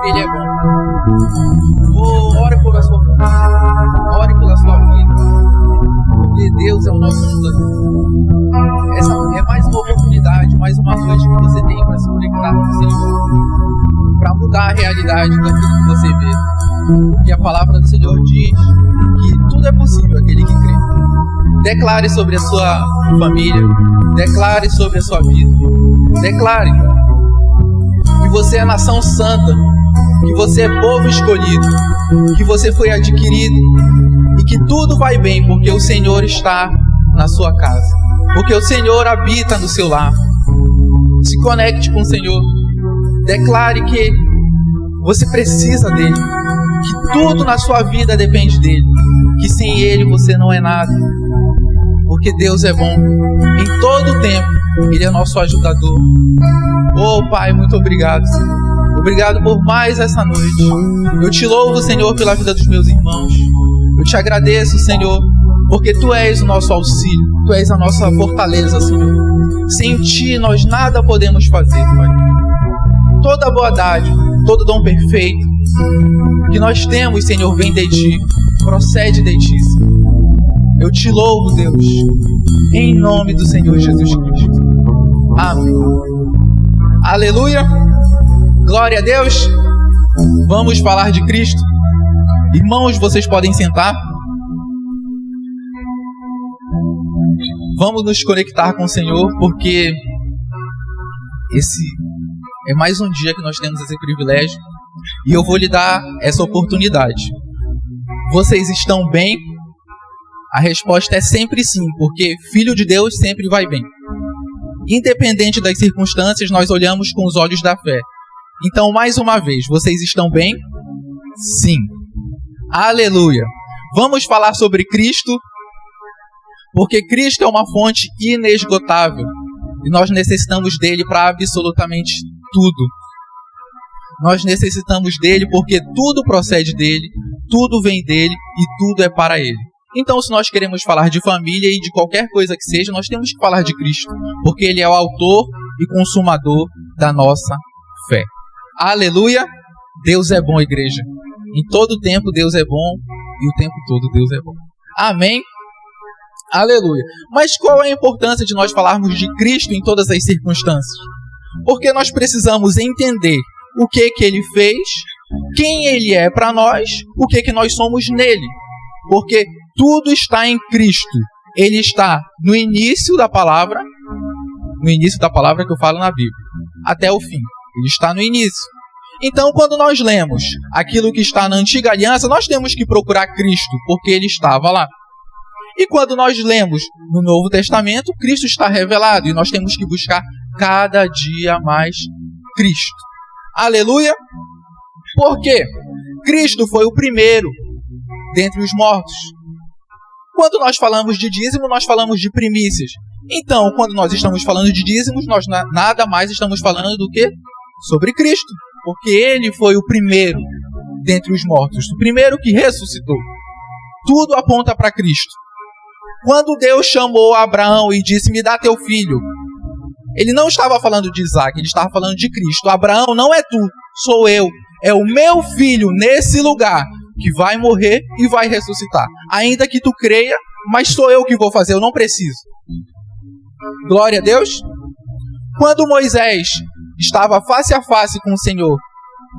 Ele é bom. Ore por a sua família. Ore pela sua vida. Porque Deus é o nosso ajudador. Essa é mais uma oportunidade, mais uma noite que você tem para se conectar com o Senhor. Para mudar a realidade daquilo que você vê. Porque a palavra do Senhor diz que tudo é possível àquele que crê. Declare sobre a sua família. Declare sobre a sua vida. Declare que você é nação santa, que você é povo escolhido, que você foi adquirido e que tudo vai bem porque o Senhor está na sua casa, porque o Senhor habita no seu lar. Se conecte com o Senhor. Declare que você precisa dele, que tudo na sua vida depende dele, que sem ele você não é nada, porque Deus é bom em todo o tempo. Ele é nosso ajudador. Oh Pai, muito obrigado, Senhor. Obrigado por mais essa noite. Eu te louvo, Senhor, pela vida dos meus irmãos. Eu te agradeço, Senhor, porque Tu és o nosso auxílio. Tu és a nossa fortaleza, Senhor. Sem Ti nós nada podemos fazer, Pai. Toda boa dádiva, todo dom perfeito que nós temos, Senhor, vem de Ti, procede de Ti, Senhor. Eu te louvo, Deus, em nome do Senhor Jesus Cristo. Amém. Aleluia. Glória a Deus. Vamos falar de Cristo. Irmãos, vocês podem sentar. Vamos nos conectar com o Senhor, porque esse é mais um dia que nós temos esse privilégio e eu vou lhe dar essa oportunidade. Vocês estão bem? A resposta é sempre sim, porque filho de Deus sempre vai bem. Independente das circunstâncias, nós olhamos com os olhos da fé. Então, mais uma vez, vocês estão bem? Sim. Aleluia. Vamos falar sobre Cristo, porque Cristo é uma fonte inesgotável e nós necessitamos dele para absolutamente tudo. Nós necessitamos dele porque tudo procede dele, tudo vem dele e tudo é para ele. Então, se nós queremos falar de família e de qualquer coisa que seja, nós temos que falar de Cristo, porque Ele é o autor e consumador da nossa fé. Aleluia! Deus é bom, igreja. Em todo tempo Deus é bom e o tempo todo Deus é bom. Amém? Aleluia! Mas qual é a importância de nós falarmos de Cristo em todas as circunstâncias? Porque nós precisamos entender o que Ele fez, quem Ele é para nós, o que nós somos nele. Porque tudo está em Cristo. Ele está no início da palavra que eu falo na Bíblia, até o fim. Ele está no início. Então, quando nós lemos aquilo que está na Antiga Aliança, nós temos que procurar Cristo, porque Ele estava lá. E quando nós lemos no Novo Testamento, Cristo está revelado, e nós temos que buscar cada dia mais Cristo. Aleluia! Por quê? Cristo foi o primeiro dentre os mortos. Quando nós falamos de dízimo, nós falamos de primícias. Então, quando nós estamos falando de dízimos, nós nada mais estamos falando do que sobre Cristo. Porque Ele foi o primeiro dentre os mortos, o primeiro que ressuscitou. Tudo aponta para Cristo. Quando Deus chamou Abraão e disse, me dá teu filho, Ele não estava falando de Isaac, Ele estava falando de Cristo. Abraão, não é tu, sou eu. É o meu filho nesse lugar que vai morrer e vai ressuscitar. Ainda que tu creia, mas sou eu que vou fazer, eu não preciso. Glória a Deus. Quando Moisés estava face a face com o Senhor,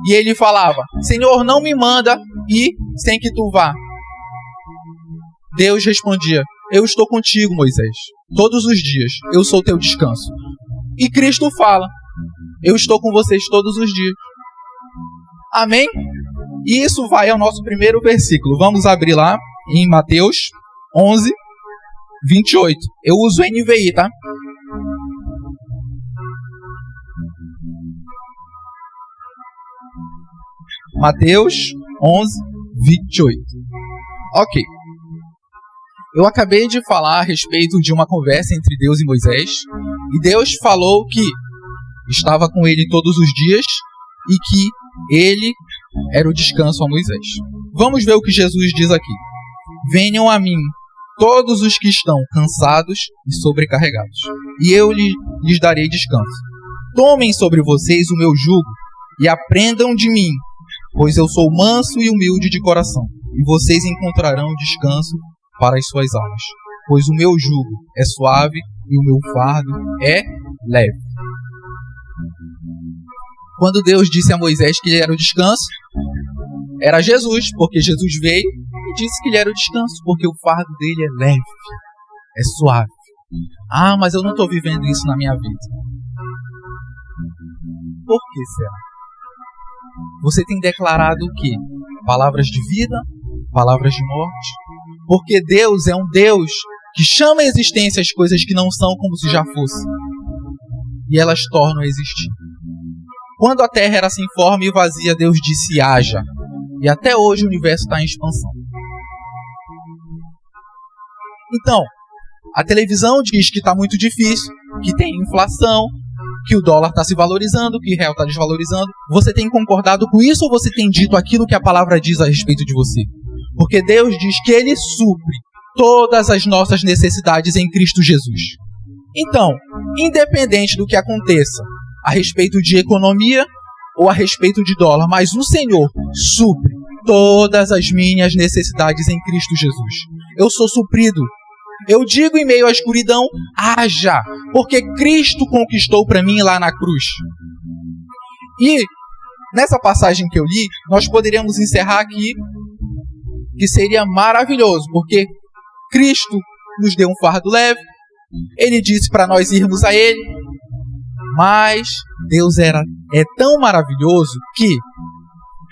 e ele falava, Senhor, não me manda ir sem que tu vá. Deus respondia, eu estou contigo, Moisés, todos os dias, eu sou teu descanso. E Cristo fala, eu estou com vocês todos os dias. Amém? E isso vai ao nosso primeiro versículo. Vamos abrir lá em Mateus 11, 28. Eu uso NVI, tá? Mateus 11, 28. Ok. Eu acabei de falar a respeito de uma conversa entre Deus e Moisés. E Deus falou que estava com ele todos os dias e que ele era o descanso a Moisés. Vamos ver o que Jesus diz aqui. Venham a mim todos os que estão cansados e sobrecarregados, e eu lhes darei descanso. Tomem sobre vocês o meu jugo e aprendam de mim, pois eu sou manso e humilde de coração, e vocês encontrarão descanso para as suas almas, pois o meu jugo é suave e o meu fardo é leve. Quando Deus disse a Moisés que ele era o descanso, era Jesus, porque Jesus veio e disse que ele era o descanso, porque o fardo dele é leve, é suave. Ah, mas eu não estou vivendo isso na minha vida. Por que será? Você tem declarado o quê? Palavras de vida? Palavras de morte? Porque Deus é um Deus que chama à existência as coisas que não são como se já fossem. E elas tornam a existir. Quando a terra era sem forma e vazia, Deus disse: haja. E até hoje o universo está em expansão. Então, a televisão diz que está muito difícil, que tem inflação, que o dólar está se valorizando, que o real está desvalorizando. Você tem concordado com isso ou você tem dito aquilo que a palavra diz a respeito de você? Porque Deus diz que Ele supre todas as nossas necessidades em Cristo Jesus. Então, independente do que aconteça a respeito de economia ou a respeito de dólar, mas o Senhor supre todas as minhas necessidades em Cristo Jesus. Eu sou suprido. Eu digo em meio à escuridão, haja, porque Cristo conquistou para mim lá na cruz. E nessa passagem que eu li, nós poderíamos encerrar aqui, que seria maravilhoso, porque Cristo nos deu um fardo leve, Ele disse para nós irmos a Ele, mas Deus é tão maravilhoso que,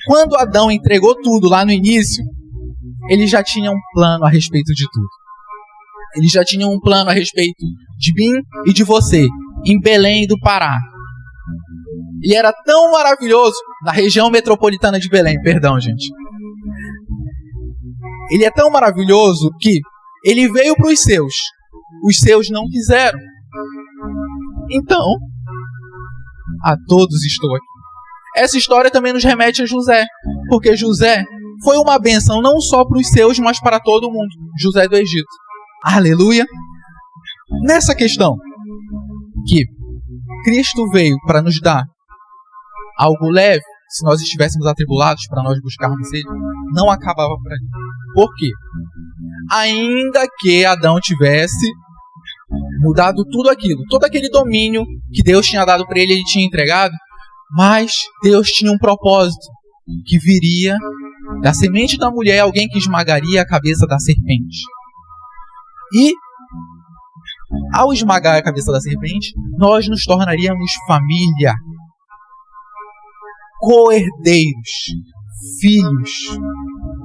quando Adão entregou tudo lá no início, ele já tinha um plano a respeito de tudo. Ele já tinha um plano a respeito de mim e de você, em Belém do Pará. E era tão maravilhoso, na região metropolitana de Belém, perdão, gente. Ele é tão maravilhoso que ele veio para os seus não quiseram. Então, a todos estou aqui. Essa história também nos remete a José, porque José foi uma bênção não só para os seus, mas para todo mundo. José do Egito. Aleluia! Nessa questão que Cristo veio para nos dar algo leve, se nós estivéssemos atribulados para nós buscarmos Ele, não acabava por ali. Por quê? Ainda que Adão tivesse mudado tudo aquilo, todo aquele domínio que Deus tinha dado para ele tinha entregado, mas Deus tinha um propósito, que viria da semente da mulher alguém que esmagaria a cabeça da serpente. E, ao esmagar a cabeça da serpente, nós nos tornaríamos família, co-herdeiros, filhos,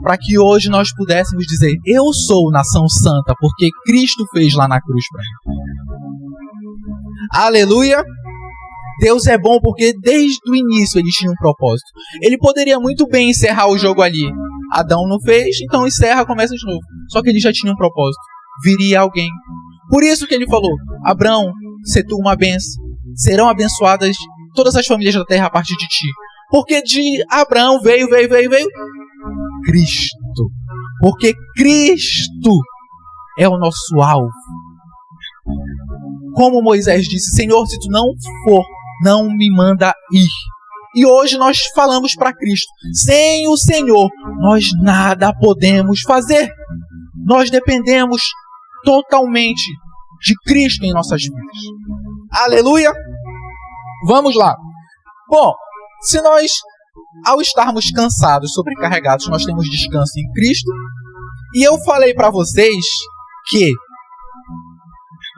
para que hoje nós pudéssemos dizer: eu sou nação santa, porque Cristo fez lá na cruz para mim. Aleluia! Deus é bom porque desde o início ele tinha um propósito. Ele poderia muito bem encerrar o jogo ali. Adão não fez, então encerra, começa de novo. Só que ele já tinha um propósito. Viria alguém. Por isso que ele falou: Abraão, se tu uma bênção, serão abençoadas todas as famílias da terra a partir de ti. Porque de Abraão veio Cristo. Porque Cristo é o nosso alvo. Como Moisés disse: Senhor, se tu não for, não me manda ir. E hoje nós falamos para Cristo: sem o Senhor, nós nada podemos fazer. Nós dependemos totalmente de Cristo em nossas vidas. Aleluia! Vamos lá. Bom, se nós, ao estarmos cansados, sobrecarregados, nós temos descanso em Cristo, e eu falei para vocês que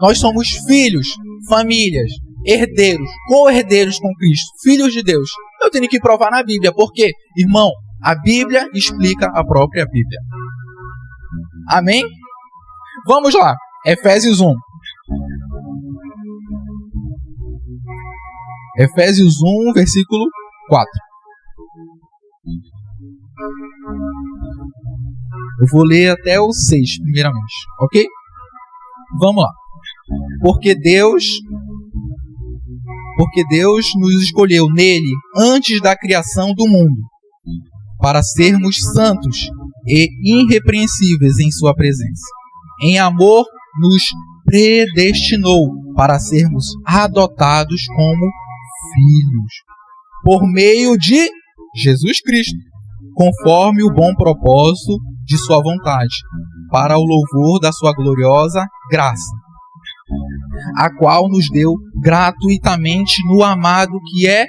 nós somos filhos, famílias, herdeiros, co-herdeiros com Cristo, filhos de Deus. Eu tenho que provar na Bíblia, porque, irmão, a Bíblia explica a própria Bíblia. Amém? Vamos lá, Efésios 1. Efésios 1, versículo 4. Eu vou ler até o 6, primeiramente, ok? Vamos lá. Porque Deus nos escolheu nele antes da criação do mundo, para sermos santos e irrepreensíveis em sua presença. Em amor nos predestinou para sermos adotados como filhos, por meio de Jesus Cristo, conforme o bom propósito de sua vontade, para o louvor da sua gloriosa graça, a qual nos deu gratuitamente no amado que é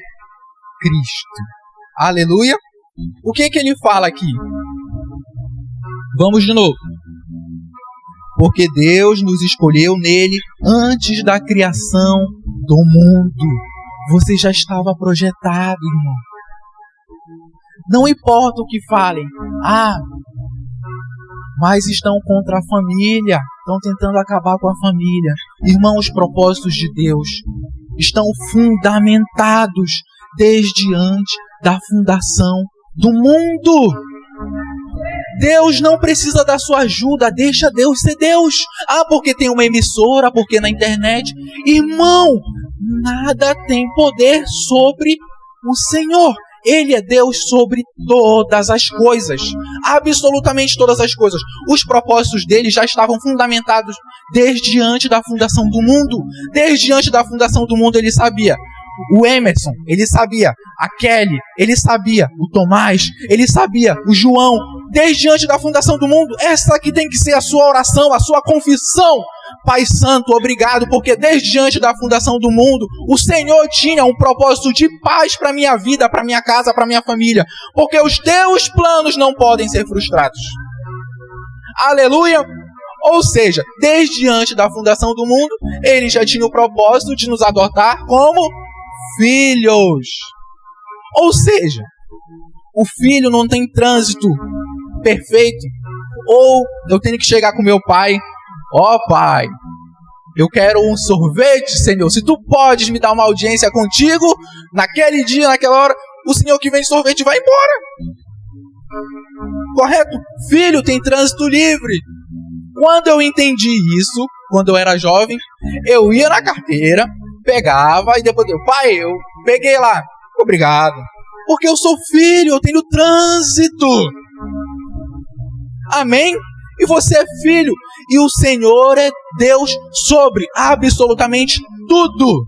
Cristo. Aleluia! O que ele fala aqui? Vamos de novo. Porque Deus nos escolheu nele antes da criação do mundo. Você já estava projetado, irmão. Não importa o que falem. Mas estão contra a família. Estão tentando acabar com a família. Irmão, os propósitos de Deus estão fundamentados desde antes da fundação do mundo. Deus não precisa da sua ajuda, deixa Deus ser Deus. Porque tem uma emissora, porque na internet. Irmão, nada tem poder sobre o Senhor. Ele é Deus sobre todas as coisas. Absolutamente todas as coisas. Os propósitos dele já estavam fundamentados desde antes da fundação do mundo. Desde antes da fundação do mundo ele sabia. O Emerson, ele sabia. A Kelly, ele sabia. O Tomás, ele sabia. O João, desde antes da fundação do mundo. Essa aqui tem que ser a sua oração, a sua confissão. Pai Santo, obrigado, porque desde antes da fundação do mundo, o Senhor tinha um propósito de paz para a minha vida, para a minha casa, para a minha família. Porque os teus planos não podem ser frustrados. Aleluia! Ou seja, desde antes da fundação do mundo, ele já tinha o propósito de nos adotar como filhos. Ou seja, o filho não tem trânsito perfeito. Ou eu tenho que chegar com meu pai. Pai, eu quero um sorvete, Senhor. Se tu podes me dar uma audiência contigo, naquele dia, naquela hora, o Senhor que vende sorvete vai embora. Correto? Filho tem trânsito livre. Quando eu entendi isso, quando eu era jovem, eu ia na carteira, pegava e depois pai, eu peguei lá. Obrigado. Porque eu sou filho, eu tenho trânsito. Amém? E você é filho. E o Senhor é Deus sobre absolutamente tudo.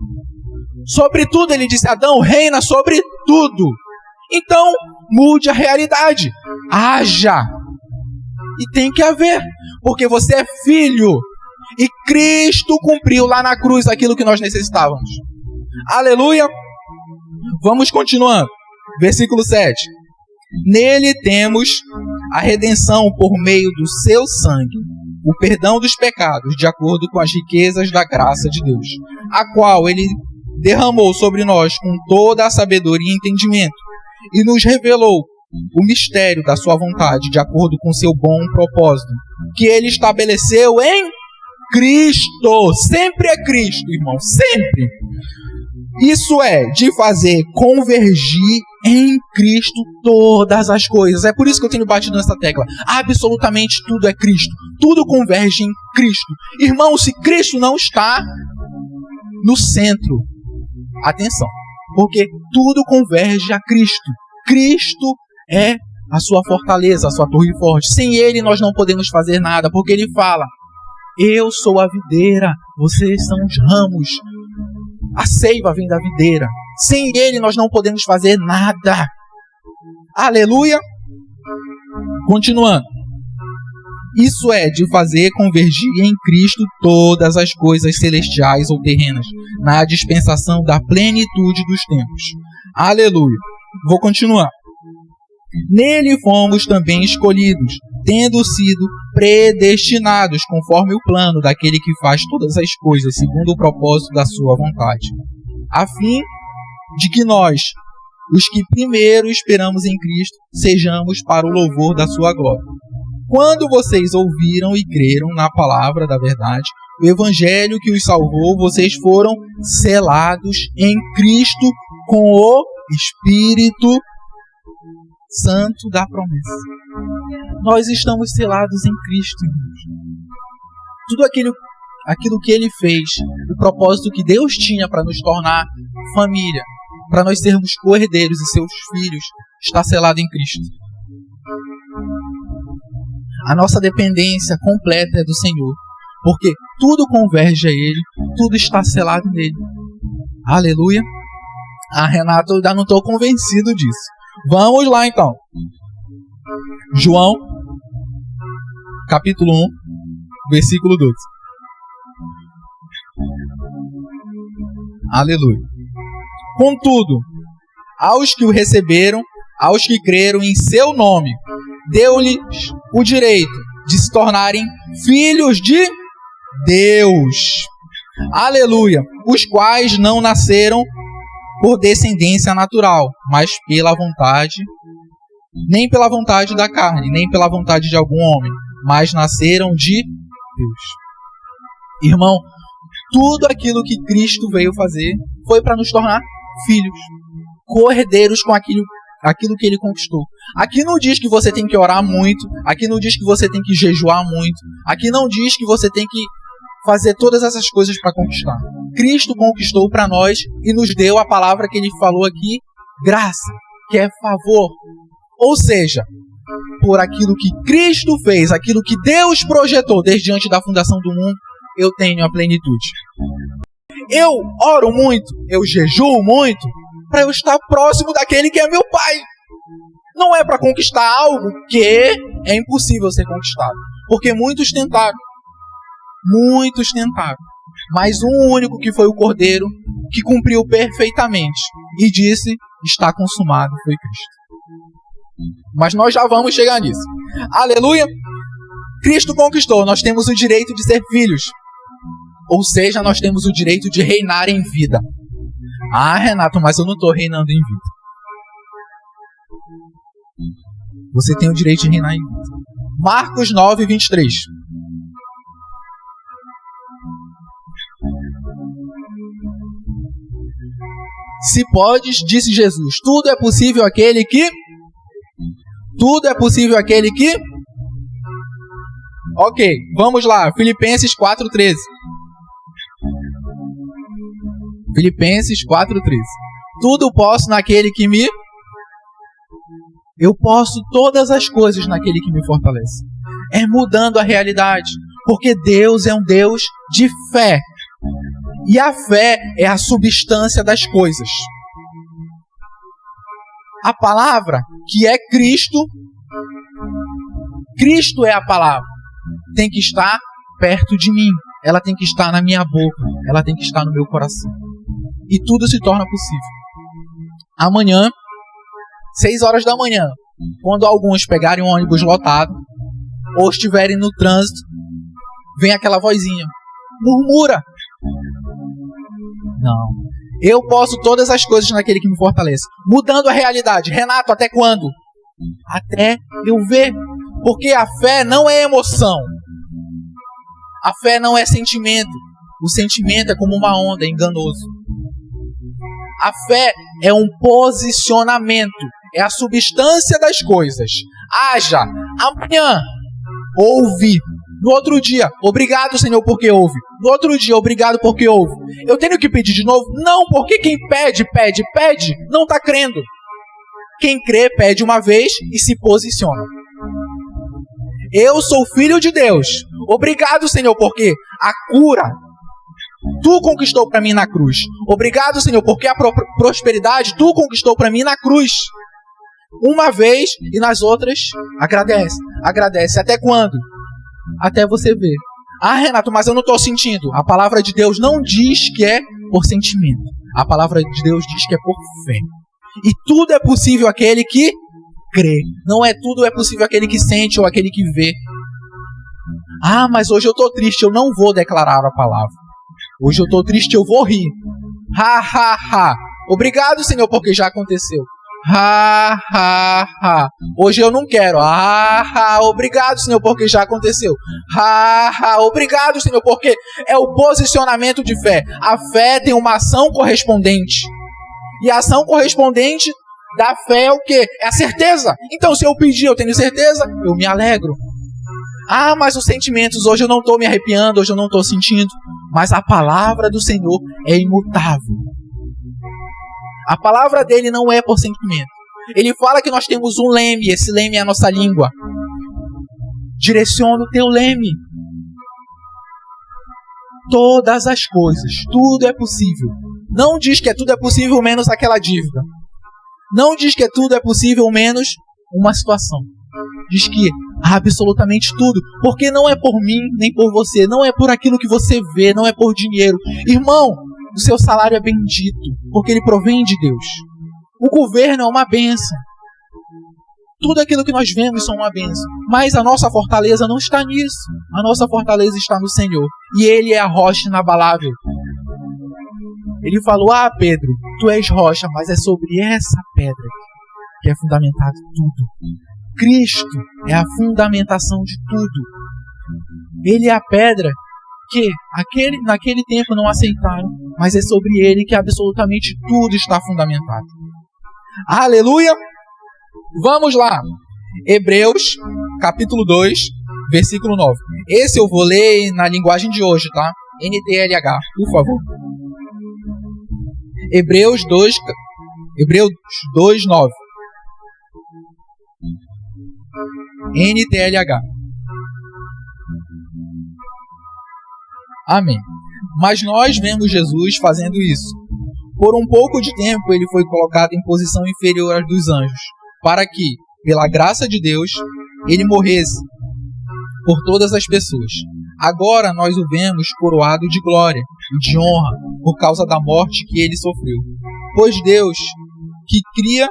Sobre tudo, ele disse, Adão reina sobre tudo. Então, mude a realidade. Haja. E tem que haver. Porque você é filho. E Cristo cumpriu lá na cruz aquilo que nós necessitávamos. Aleluia. Vamos continuando. Versículo 7. Nele temos a redenção por meio do seu sangue, o perdão dos pecados, de acordo com as riquezas da graça de Deus, a qual ele derramou sobre nós com toda a sabedoria e entendimento, e nos revelou o mistério da sua vontade, de acordo com seu bom propósito, que ele estabeleceu em Cristo. Sempre é Cristo, irmão, sempre. Isso é, de fazer convergir em Cristo todas as coisas. É por isso que eu tenho batido nessa tecla. Absolutamente tudo é Cristo. Tudo converge em Cristo. Irmão, se Cristo não está no centro, atenção, porque tudo converge a Cristo. Cristo é a sua fortaleza, a sua torre forte. Sem Ele nós não podemos fazer nada, porque Ele fala, eu sou a videira, vocês são os ramos. A seiva vem da videira. Sem Ele nós não podemos fazer nada. Aleluia. Continuando. Isso é, de fazer convergir em Cristo todas as coisas celestiais ou terrenas, na dispensação da plenitude dos tempos. Aleluia. Vou continuar. Nele fomos também escolhidos, tendo sido predestinados conforme o plano daquele que faz todas as coisas segundo o propósito da sua vontade, a fim de que nós, os que primeiro esperamos em Cristo, sejamos para o louvor da sua glória. Quando vocês ouviram e creram na palavra da verdade, o evangelho que os salvou, vocês foram selados em Cristo com o Espírito Santo da promessa. Nós estamos selados em Cristo, irmãos. Tudo aquilo que Ele fez, o propósito que Deus tinha para nos tornar família, para nós sermos co-herdeiros e seus filhos, está selado em Cristo. A nossa dependência completa é do Senhor, porque tudo converge a Ele, tudo está selado nele. Aleluia. Renato, eu ainda não estou convencido disso. Vamos lá então. João, capítulo 1, versículo 12. Aleluia. Contudo, aos que o receberam, aos que creram em seu nome, deu-lhes o direito de se tornarem filhos de Deus. Aleluia. Os quais não nasceram por descendência natural, mas pela vontade, nem pela vontade da carne, nem pela vontade de algum homem, mas nasceram de Deus. Irmão, tudo aquilo que Cristo veio fazer foi para nos tornar filhos, co-herdeiros com aquilo que Ele conquistou. Aqui não diz que você tem que orar muito, aqui não diz que você tem que jejuar muito, aqui não diz que você tem que fazer todas essas coisas para conquistar. Cristo conquistou para nós e nos deu a palavra que Ele falou aqui, graça, que é favor. Ou seja, por aquilo que Cristo fez, aquilo que Deus projetou desde antes da fundação do mundo, eu tenho a plenitude. Eu oro muito, eu jejuo muito, para eu estar próximo daquele que é meu Pai. Não é para conquistar algo que é impossível ser conquistado. Porque muitos tentaram. Mas um único que foi o Cordeiro, que cumpriu perfeitamente e disse, está consumado, foi Cristo. Mas nós já vamos chegar nisso. Aleluia! Cristo conquistou, nós temos o direito de ser filhos. Ou seja, nós temos o direito de reinar em vida. Ah, Renato, mas eu não estou reinando em vida. Você tem o direito de reinar em vida. Marcos 9, 23. Se podes, disse Jesus, tudo é possível àquele que... Ok, vamos lá. Filipenses 4:13. Filipenses 4:13. Tudo posso naquele que me... Eu posso todas as coisas naquele que me fortalece. É mudando a realidade. Porque Deus é um Deus de fé. E a fé é a substância das coisas. A palavra, que é Cristo, Cristo é a palavra, tem que estar perto de mim. Ela tem que estar na minha boca. Ela tem que estar no meu coração. E tudo se torna possível. Amanhã, 6 horas da manhã, quando alguns pegarem um ônibus lotado, ou estiverem no trânsito, vem aquela vozinha. Murmura. Não. Eu posso todas as coisas naquele que me fortalece. Mudando a realidade. Renato, até quando? Até eu ver. Porque a fé não é emoção. A fé não é sentimento. O sentimento é como uma onda, é enganoso. A fé é um posicionamento. É a substância das coisas. Haja. Amanhã. Ouve. No outro dia, obrigado, Senhor, porque ouve. No outro dia, obrigado porque ouve. Eu tenho que pedir de novo? Não, porque quem pede, não está crendo. Quem crê, pede uma vez e se posiciona. Eu sou filho de Deus. Obrigado, Senhor, porque a cura Tu conquistou para mim na cruz. Obrigado, Senhor, porque a prosperidade Tu conquistou para mim na cruz. Uma vez e nas outras, agradece. Agradece. Até quando? Até você ver. Ah, Renato, mas eu não estou sentindo. A palavra de Deus não diz que é por sentimento. A palavra de Deus diz que é por fé. E tudo é possível àquele que crê. Não é tudo é possível àquele que sente ou àquele que vê. Ah, mas hoje eu estou triste, eu não vou declarar a palavra. Hoje eu estou triste, eu vou rir. Ha, ha, ha. Obrigado, Senhor, porque já aconteceu. Ha, ha, ha. Hoje eu não quero. Ha, ha. Obrigado, Senhor, porque já aconteceu. Ha, ha. Obrigado, Senhor, porque é o posicionamento de fé. A fé tem uma ação correspondente. E a ação correspondente da fé é o quê? É a certeza. Então, se eu pedir, eu tenho certeza, eu me alegro. Ah, mas os sentimentos, hoje eu não estou me arrepiando, hoje eu não estou sentindo. Mas a palavra do Senhor é imutável. A palavra dele não é por sentimento. Ele fala que nós temos um leme, esse leme é a nossa língua. Direciona o teu leme. Todas as coisas, tudo é possível. Não diz que tudo é possível menos aquela dívida. Não diz que tudo é possível menos uma situação. diz que absolutamente tudo, porque não é por mim nem por você, não é por aquilo que você vê, não é por dinheiro. Irmão, o seu salário é bendito, porque ele provém de Deus. O governo é uma bênção. Tudo aquilo que nós vemos são uma bênção. Mas a nossa fortaleza não está nisso. A nossa fortaleza está no Senhor. E Ele é a rocha inabalável. Ele falou, Pedro, tu és rocha, mas é sobre essa pedra que é fundamentado tudo. Cristo é a fundamentação de tudo. Ele é a pedra que naquele tempo não aceitaram, mas é sobre Ele que absolutamente tudo está fundamentado. Aleluia! Vamos lá. Hebreus, capítulo 2, versículo 9. Esse eu vou ler na linguagem de hoje, tá? NTLH, por favor. Hebreus 2, 9. NTLH. Amém. Mas nós vemos Jesus fazendo isso. Por um pouco de tempo ele foi colocado em posição inferior às dos anjos, para que, pela graça de Deus, ele morresse por todas as pessoas. Agora nós o vemos coroado de glória e de honra por causa da morte que ele sofreu. Pois Deus, que cria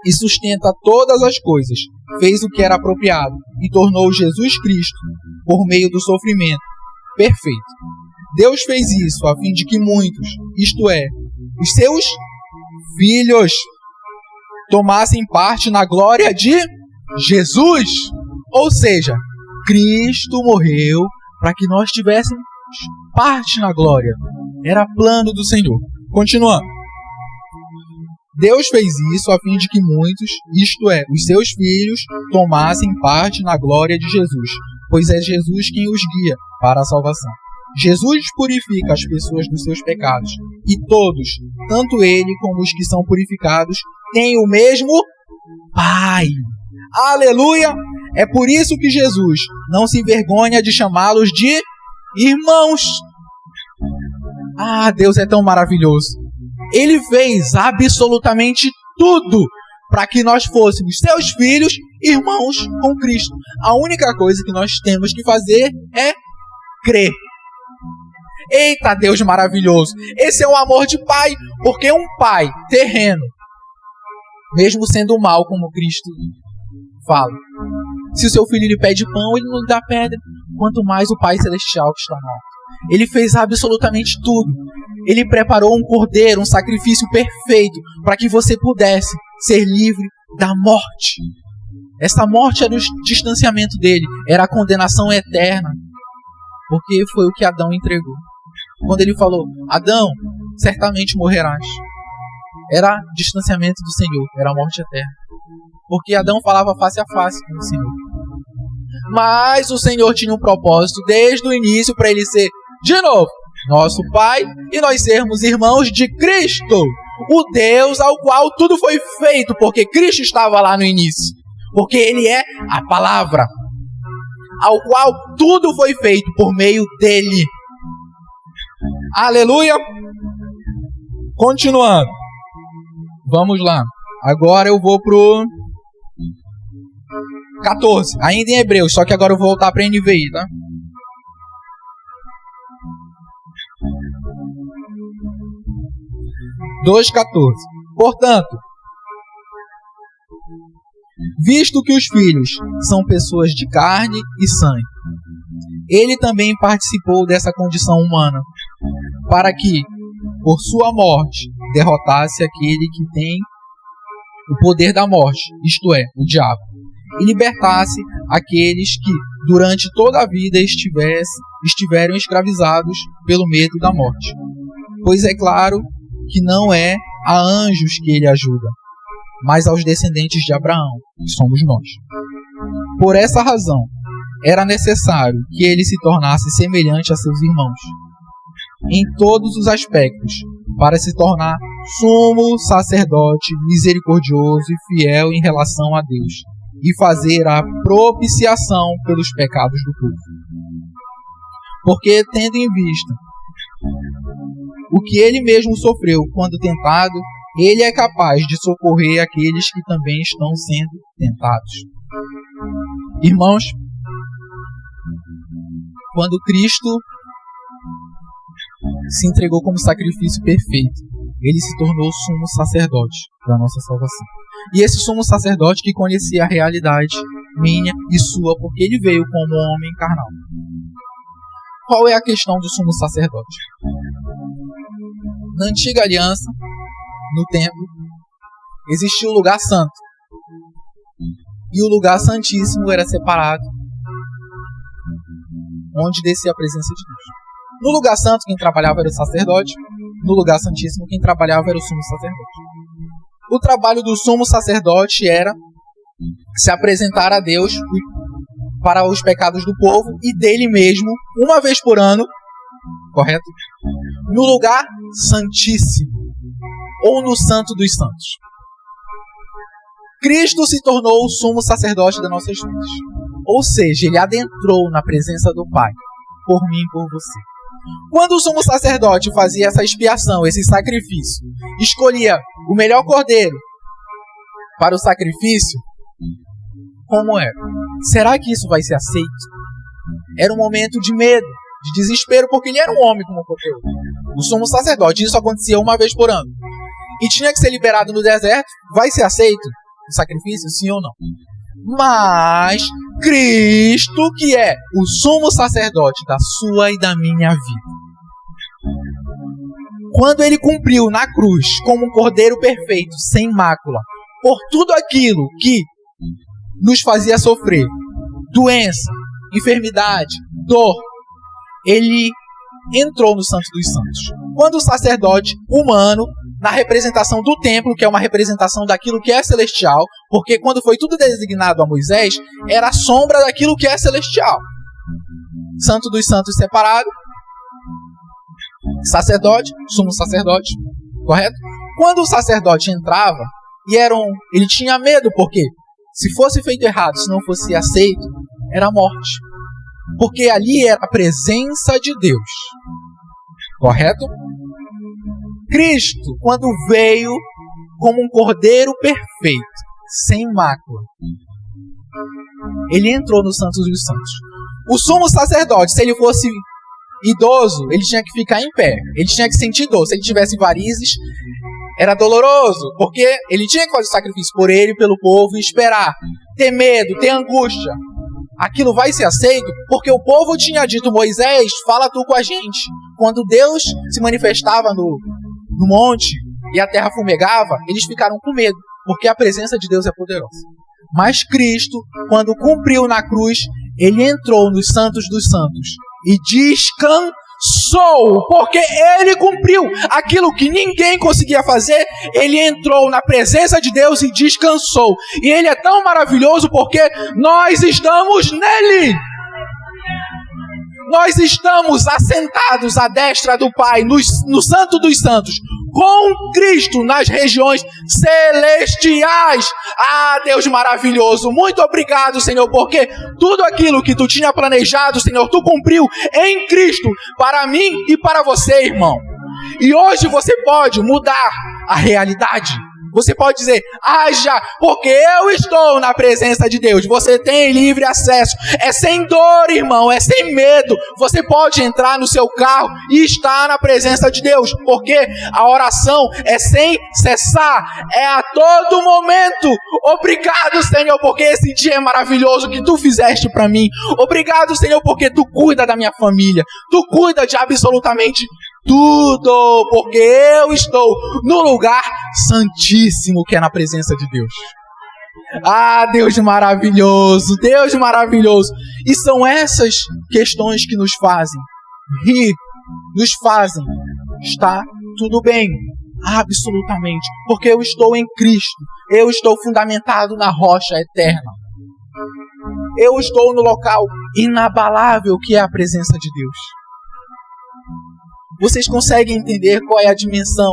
e sustenta todas as coisas, fez o que era apropriado e tornou Jesus Cristo, por meio do sofrimento, perfeito. Deus fez isso a fim de que muitos, isto é, os seus filhos, tomassem parte na glória de Jesus. Ou seja, Cristo morreu para que nós tivéssemos parte na glória. Era plano do Senhor. Continuando. Deus fez isso a fim de que muitos, isto é, os seus filhos, tomassem parte na glória de Jesus, pois é Jesus quem os guia para a salvação. Jesus purifica as pessoas dos seus pecados, e todos, tanto ele como os que são purificados, têm o mesmo Pai. Aleluia! É por isso que Jesus não se envergonha de chamá-los de irmãos. Deus é tão maravilhoso. Ele fez absolutamente tudo para que nós fôssemos seus filhos, irmãos com Cristo. A única coisa que nós temos que fazer é crer. Eita, Deus maravilhoso! Esse é o amor de pai, porque um pai terreno, mesmo sendo mal como Cristo fala, se o seu filho lhe pede pão, ele não lhe dá pedra, quanto mais o Pai Celestial que está no alto. Ele fez absolutamente tudo. Ele preparou um cordeiro, um sacrifício perfeito, para que você pudesse ser livre da morte. Essa morte era o distanciamento dele, era a condenação eterna, porque foi o que Adão entregou. Quando ele falou, Adão, certamente morrerás, era distanciamento do Senhor, era a morte eterna. Porque Adão falava face a face com o Senhor. Mas o Senhor tinha um propósito desde o início para ele ser, de novo, nosso Pai e nós sermos irmãos de Cristo, o Deus ao qual tudo foi feito, porque Cristo estava lá no início. Porque Ele é a palavra, ao qual tudo foi feito por meio dEle. Aleluia! Continuando. Vamos lá. Agora eu vou pro 14, ainda em Hebreus, só que agora eu vou voltar para NVI, tá? (2:14). Portanto, visto que os filhos são pessoas de carne e sangue, ele também participou dessa condição humana, para que, por sua morte, derrotasse aquele que tem o poder da morte, isto é, o diabo, e libertasse aqueles que, durante toda a vida, estiveram escravizados pelo medo da morte. Pois é claro que não é a anjos que ele ajuda, mas aos descendentes de Abraão, que somos nós. Por essa razão, era necessário que ele se tornasse semelhante a seus irmãos, em todos os aspectos, para se tornar sumo sacerdote, misericordioso e fiel em relação a Deus, e fazer a propiciação pelos pecados do povo. Porque, tendo em vista o que ele mesmo sofreu quando tentado, ele é capaz de socorrer aqueles que também estão sendo tentados. Irmãos, quando Cristo se entregou como sacrifício perfeito, ele se tornou o sumo sacerdote da nossa salvação. E esse sumo sacerdote que conhecia a realidade minha e sua, porque ele veio como homem carnal. Qual é a questão do sumo sacerdote? Na antiga aliança, no templo, existia o lugar santo. E o lugar santíssimo era separado, onde descia a presença de Deus. No lugar santo, quem trabalhava era o sacerdote. No lugar santíssimo, quem trabalhava era o sumo sacerdote. O trabalho do sumo sacerdote era se apresentar a Deus para os pecados do povo e dele mesmo, uma vez por ano, correto? No lugar santíssimo, ou no santo dos santos. Cristo se tornou o sumo sacerdote das nossas vidas. Ou seja, ele adentrou na presença do Pai, por mim e por você. Quando o sumo sacerdote fazia essa expiação, esse sacrifício, escolhia o melhor cordeiro para o sacrifício, como era? Será que isso vai ser aceito? Era um momento de medo, de desespero, porque ele era um homem como qualquer outro. O sumo sacerdote, isso acontecia uma vez por ano. E tinha que ser liberado no deserto. Vai ser aceito o sacrifício, sim ou não? Mas Cristo, que é o sumo sacerdote da sua e da minha vida, quando ele cumpriu na cruz como um cordeiro perfeito, sem mácula, por tudo aquilo que nos fazia sofrer, doença, enfermidade, dor, ele entrou no Santo dos Santos. Quando o sacerdote humano, na representação do templo, que é uma representação daquilo que é celestial, porque quando foi tudo designado a Moisés, era a sombra daquilo que é celestial. Santo dos Santos separado, sacerdote, sumo sacerdote, correto? Quando o sacerdote entrava, ele tinha medo, porque se fosse feito errado, se não fosse aceito, era a morte. Porque ali era a presença de Deus. Correto? Cristo, quando veio como um cordeiro perfeito, sem mácula, ele entrou no Santo dos Santos. O sumo sacerdote, se ele fosse idoso, ele tinha que ficar em pé. Ele tinha que sentir dor. Se ele tivesse varizes, era doloroso, porque ele tinha que fazer o sacrifício por ele e pelo povo e esperar, ter medo, ter angústia. Aquilo vai ser aceito porque o povo tinha dito: Moisés, fala tu com a gente. Quando Deus se manifestava no monte e a terra fumegava, eles ficaram com medo, porque a presença de Deus é poderosa. Mas Cristo, quando cumpriu na cruz, ele entrou nos santos dos santos e descansou, porque ele cumpriu aquilo que ninguém conseguia fazer. Ele entrou na presença de Deus e descansou. E ele é tão maravilhoso porque nós estamos nele. Nós estamos assentados à destra do Pai, no Santo dos Santos, com Cristo nas regiões celestiais. Ah, Deus maravilhoso, muito obrigado, Senhor, porque tudo aquilo que tu tinha planejado, Senhor, tu cumpriu em Cristo, para mim e para você, irmão. E hoje você pode mudar a realidade. Você pode dizer: haja, porque eu estou na presença de Deus. Você tem livre acesso. É sem dor, irmão, é sem medo. Você pode entrar no seu carro e estar na presença de Deus, porque a oração é sem cessar, é a todo momento. Obrigado, Senhor, porque esse dia é maravilhoso que tu fizeste para mim. Obrigado, Senhor, porque tu cuida da minha família. Tu cuida de absolutamente tudo, porque eu estou no lugar santíssimo, que é na presença de Deus. Ah, Deus maravilhoso, Deus maravilhoso. E são essas questões que nos fazem rir, nos fazem estar tudo bem, absolutamente, porque eu estou em Cristo, eu estou fundamentado na rocha eterna, eu estou no local inabalável que é a presença de Deus. Vocês conseguem entender qual é a dimensão,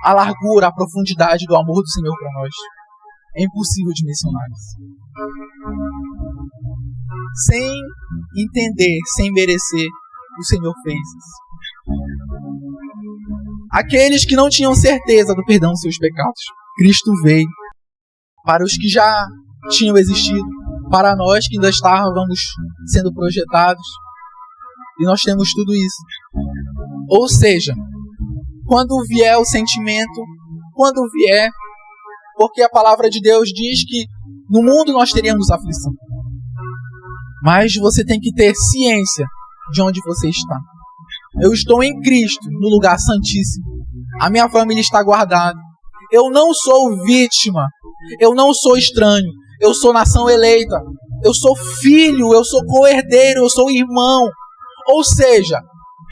a largura, a profundidade do amor do Senhor para nós? É impossível dimensionar isso. Sem entender, sem merecer, o Senhor fez isso. Aqueles que não tinham certeza do perdão dos seus pecados, Cristo veio. Para os que já tinham existido, para nós que ainda estávamos sendo projetados. E nós temos tudo isso. Ou seja, quando vier o sentimento, quando vier, porque a palavra de Deus diz que no mundo nós teríamos aflição. Mas você tem que ter ciência de onde você está. Eu estou em Cristo, no lugar santíssimo. A minha família está guardada. Eu não sou vítima. Eu não sou estranho. Eu sou nação eleita. Eu sou filho. Eu sou co-herdeiro. Eu sou irmão. Ou seja,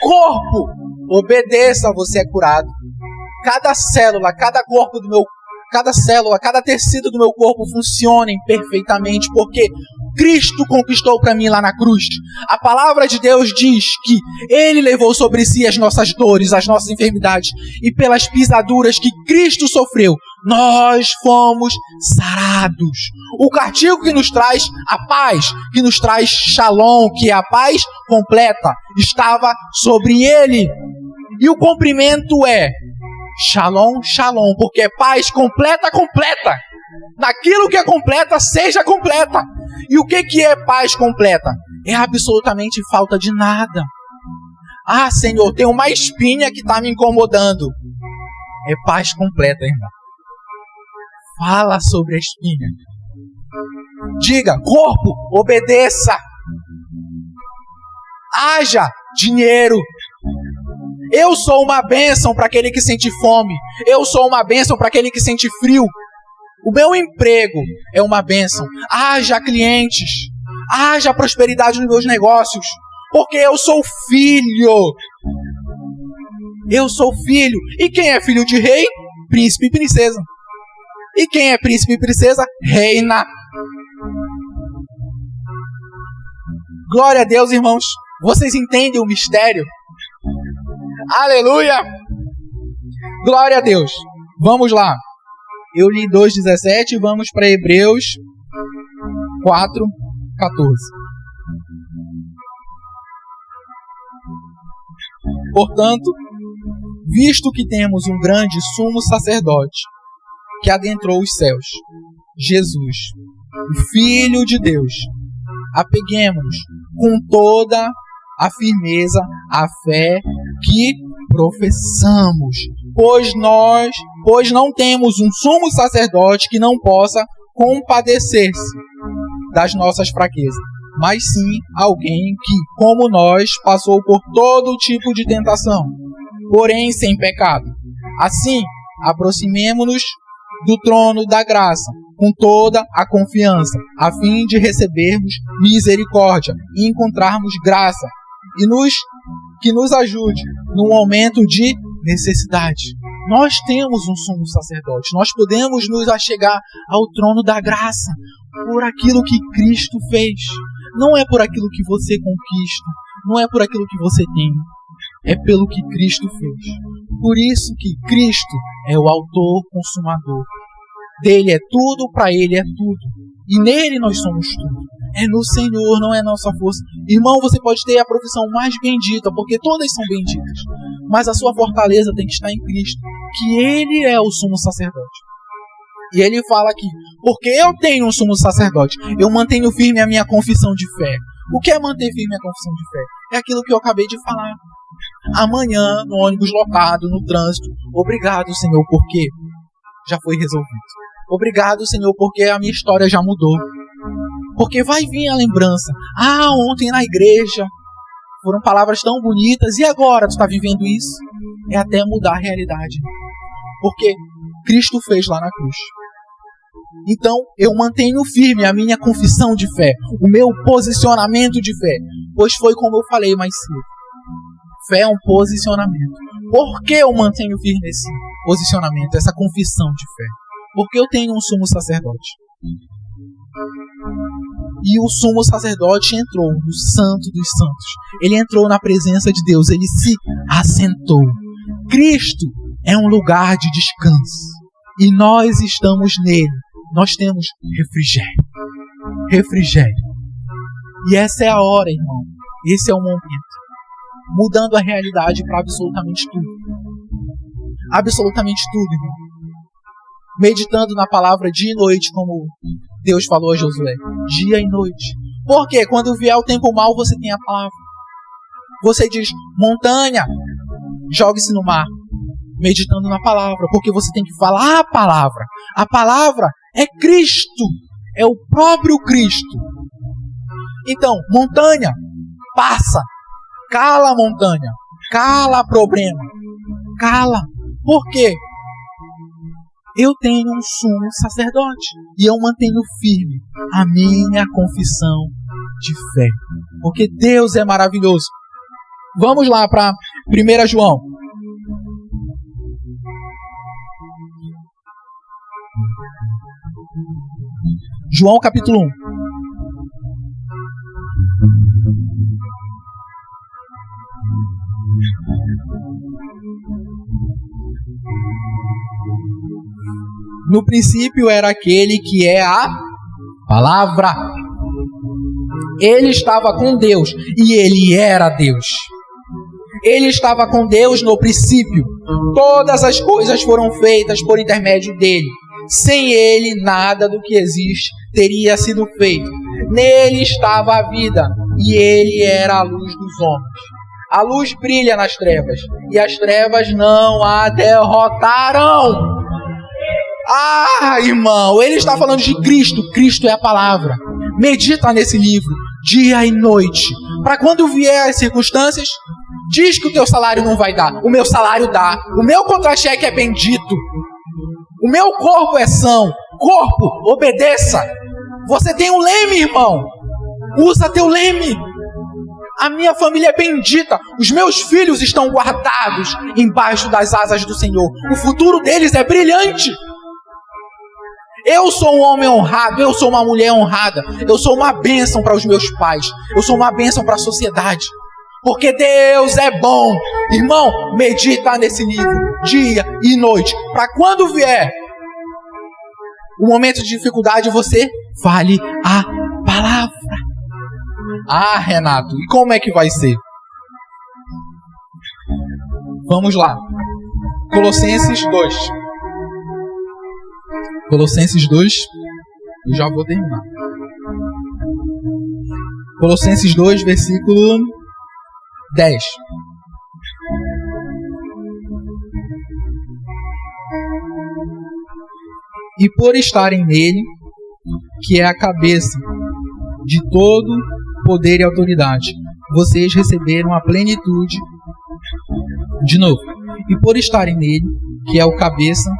corpo, obedeça, você é curado. Cada célula, cada tecido do meu corpo funcionem perfeitamente, porque Cristo conquistou para mim lá na cruz. A palavra de Deus diz que Ele levou sobre si as nossas dores, as nossas enfermidades, e pelas pisaduras que Cristo sofreu, nós fomos sarados. O castigo que nos traz a paz, que nos traz shalom, que é a paz completa, estava sobre Ele. E o cumprimento é shalom, shalom, porque é paz completa, completa. Naquilo que é completa, seja completa. E o que é paz completa? É absolutamente falta de nada. Ah, Senhor, tem uma espinha que está me incomodando. É paz completa, irmão. Fala sobre a espinha. Diga, corpo, obedeça. Haja dinheiro. Eu sou uma bênção para aquele que sente fome. Eu sou uma bênção para aquele que sente frio. O meu emprego é uma bênção. Haja clientes. Haja prosperidade nos meus negócios. Porque eu sou filho. Eu sou filho. E quem é filho de rei? Príncipe e princesa. E quem é príncipe e princesa? Reina. Glória a Deus, irmãos. Vocês entendem o mistério? Aleluia! Glória a Deus. Vamos lá. Eu li 2,17, vamos para Hebreus 4,14. Portanto, visto que temos um grande sumo sacerdote que adentrou os céus, Jesus, o Filho de Deus, apeguemo-nos com toda a firmeza à fé que professamos, pois não temos um sumo sacerdote que não possa compadecer-se das nossas fraquezas, mas sim alguém que, como nós, passou por todo tipo de tentação, porém sem pecado. Assim, aproximemo-nos do trono da graça, com toda a confiança, a fim de recebermos misericórdia e encontrarmos graça, que nos ajude no momento de necessidade. Nós temos um sumo sacerdote, nós podemos nos achegar ao trono da graça por aquilo que Cristo fez. Não é por aquilo que você conquista, não é por aquilo que você tem, é pelo que Cristo fez. Por isso que Cristo é o autor consumador. Dele é tudo, para Ele é tudo. E nele nós somos tudo. É no Senhor, não é nossa força. Irmão, você pode ter a profissão mais bendita, porque todas são benditas. Mas a sua fortaleza tem que estar em Cristo, que Ele é o sumo sacerdote. E Ele fala aqui, porque eu tenho um sumo sacerdote, eu mantenho firme a minha confissão de fé. O que é manter firme a confissão de fé? É aquilo que eu acabei de falar. Amanhã, no ônibus lotado, no trânsito, obrigado, Senhor, porque já foi resolvido. Obrigado, Senhor, porque a minha história já mudou. Porque vai vir a lembrança. Ah, ontem na igreja foram palavras tão bonitas. E agora tu está vivendo isso? É até mudar a realidade. Porque Cristo fez lá na cruz. Então, eu mantenho firme a minha confissão de fé. O meu posicionamento de fé. Pois foi como eu falei mais cedo. Fé é um posicionamento. Por que eu mantenho firme esse posicionamento, essa confissão de fé? Porque eu tenho um sumo sacerdote. E o sumo sacerdote entrou no Santo dos Santos. Ele entrou na presença de Deus. Ele se assentou. Cristo é um lugar de descanso. E nós estamos nele. Nós temos refrigério. Refrigério. E essa é a hora, irmão. Esse é o momento. Mudando a realidade para absolutamente tudo. Absolutamente tudo, irmão. Meditando na palavra dia e noite, como Deus falou a Josué, dia e noite. Porque quando vier o tempo mau, você tem a palavra. Você diz, montanha, jogue-se no mar, meditando na palavra, porque você tem que falar a palavra. A palavra é Cristo, é o próprio Cristo. Então, montanha, passa, cala a montanha, cala problema, cala. Por quê? Eu tenho um sumo sacerdote e eu mantenho firme a minha confissão de fé, porque Deus é maravilhoso. Vamos lá para 1 João. João capítulo 1. No princípio era aquele que é a palavra. Ele estava com Deus e ele era Deus. Ele estava com Deus no princípio. Todas as coisas foram feitas por intermédio dele. Sem ele, nada do que existe teria sido feito. Nele estava a vida e ele era a luz dos homens. A luz brilha nas trevas e as trevas não a derrotaram. Ah, irmão, ele está falando de Cristo. Cristo é a palavra. Medita nesse livro, dia e noite. Para quando vier as circunstâncias, diz que o teu salário não vai dar. O meu salário dá. O meu contra-cheque é bendito. O meu corpo é são. Corpo, obedeça. Você tem um leme, irmão. Usa teu leme. A minha família é bendita. Os meus filhos estão guardados embaixo das asas do Senhor. O futuro deles é brilhante. Eu sou um homem honrado, eu sou uma mulher honrada, eu sou uma bênção para os meus pais, eu sou uma bênção para a sociedade, porque Deus é bom. Irmão, medita nesse livro, dia e noite, para quando vier o momento de dificuldade, você fale a palavra. Ah, Renato, e como é que vai ser? Vamos lá, Colossenses 2. Colossenses 2, eu já vou terminar. Colossenses 2, versículo 10. E por estarem nele, que é a cabeça de todo poder e autoridade, vocês receberam a plenitude. De novo. E por estarem nele, que é o cabeça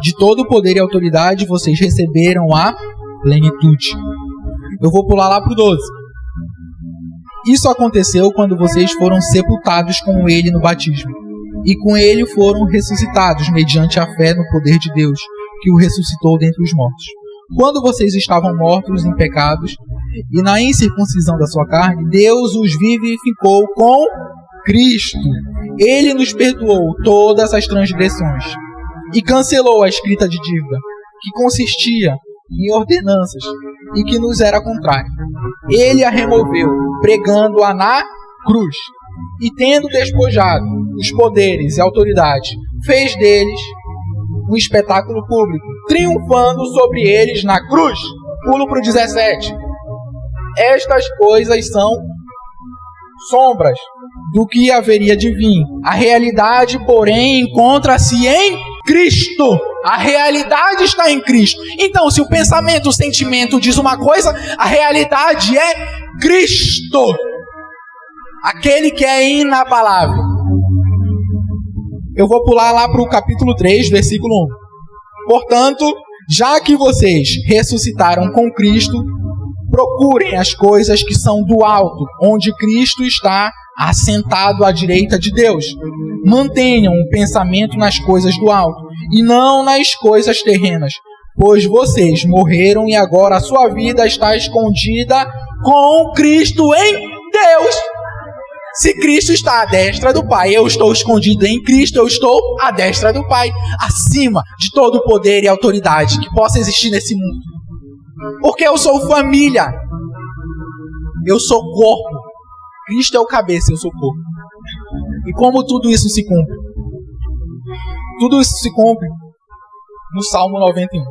de todo poder e autoridade, vocês receberam a plenitude. Eu vou pular lá para o 12. Isso aconteceu quando vocês foram sepultados com ele no batismo. E com ele foram ressuscitados mediante a fé no poder de Deus, que o ressuscitou dentre os mortos. Quando vocês estavam mortos em pecados e na incircuncisão da sua carne, Deus os vivificou com Cristo. Ele nos perdoou todas as transgressões e cancelou a escrita de dívida, que consistia em ordenanças e que nos era contrária. Ele a removeu, pregando-a na cruz, e tendo despojado os poderes e autoridade, fez deles um espetáculo público, triunfando sobre eles na cruz. Pulo para o 17. Estas coisas são sombras do que haveria de vir. A realidade, porém, encontra-se em Cristo. A realidade está em Cristo. Então, se o pensamento, o sentimento diz uma coisa, a realidade é Cristo. Aquele que é inabalável. Eu vou pular lá para o capítulo 3, versículo 1. Portanto, já que vocês ressuscitaram com Cristo, procurem as coisas que são do alto, onde Cristo está assentado à direita de Deus. Mantenham o pensamento nas coisas do alto e não nas coisas terrenas, pois vocês morreram e agora a sua vida está escondida com Cristo em Deus. Se Cristo está à destra do Pai, eu estou escondido em Cristo, eu estou à destra do Pai, acima de todo poder e autoridade que possa existir nesse mundo. Porque eu sou família, eu sou corpo. Cristo é o cabeça, eu sou corpo. E como tudo isso se cumpre? Tudo isso se cumpre no Salmo 91.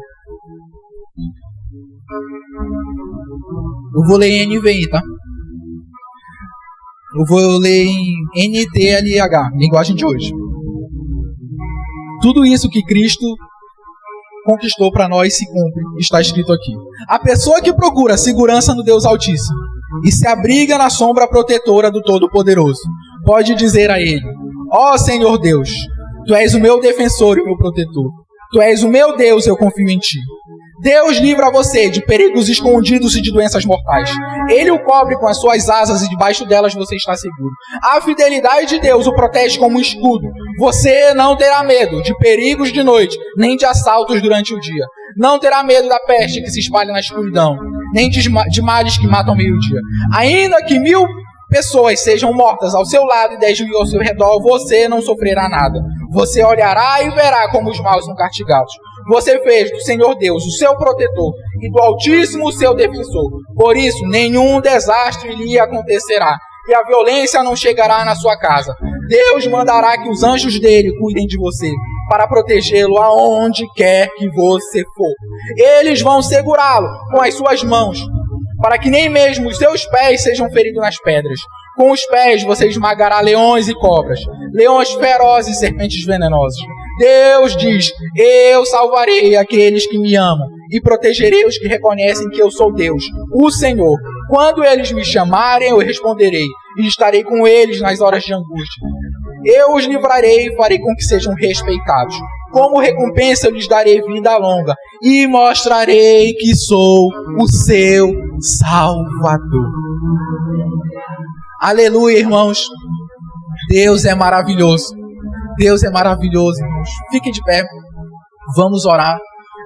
Eu vou ler em NVI, tá? Eu vou ler em NTLH, linguagem de hoje. Tudo isso que Cristo conquistou para nós se cumpre, está escrito aqui. A pessoa que procura segurança no Deus Altíssimo e se abriga na sombra protetora do Todo-Poderoso, pode dizer a Ele: ó Senhor Deus, Tu és o meu defensor e o meu protetor. Tu és o meu Deus, eu confio em Ti. Deus livra você de perigos escondidos e de doenças mortais. Ele o cobre com as suas asas e debaixo delas você está seguro. A fidelidade de Deus o protege como um escudo. Você não terá medo de perigos de noite, nem de assaltos durante o dia. Não terá medo da peste que se espalha na escuridão, nem de males que matam ao meio-dia. Ainda que 1000 pessoas sejam mortas ao seu lado e 10.000 ao seu redor, você não sofrerá nada. Você olhará e verá como os maus são castigados. Você fez do Senhor Deus o seu protetor e do Altíssimo o seu defensor. Por isso, nenhum desastre lhe acontecerá e a violência não chegará na sua casa. Deus mandará que os anjos dele cuidem de você para protegê-lo aonde quer que você for. Eles vão segurá-lo com as suas mãos, para que nem mesmo os seus pés sejam feridos nas pedras. Com os pés você esmagará leões e cobras, leões ferozes e serpentes venenosas. Deus diz: eu salvarei aqueles que me amam e protegerei os que reconhecem que eu sou Deus, o Senhor. Quando eles me chamarem, eu responderei e estarei com eles nas horas de angústia. Eu os livrarei e farei com que sejam respeitados. Como recompensa eu lhes darei vida longa e mostrarei que sou o seu Salvador. Aleluia, irmãos. Deus é maravilhoso. Deus é maravilhoso, irmãos. Fiquem de pé. Vamos orar.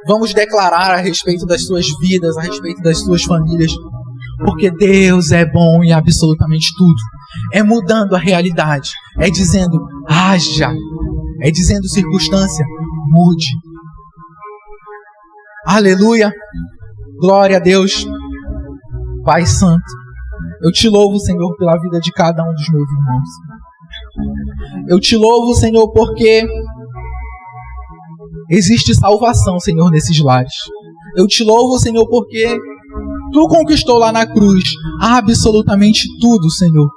Vamos declarar a respeito das suas vidas, a respeito das suas famílias. Porque Deus é bom em absolutamente tudo. É mudando a realidade. É dizendo: haja. É dizendo: circunstância, mude. Aleluia. Glória a Deus. Pai Santo, eu te louvo, Senhor, pela vida de cada um dos meus irmãos. Eu te louvo, Senhor, porque existe salvação, Senhor, nesses lares. Eu te louvo, Senhor, porque Tu conquistou lá na cruz absolutamente tudo, Senhor.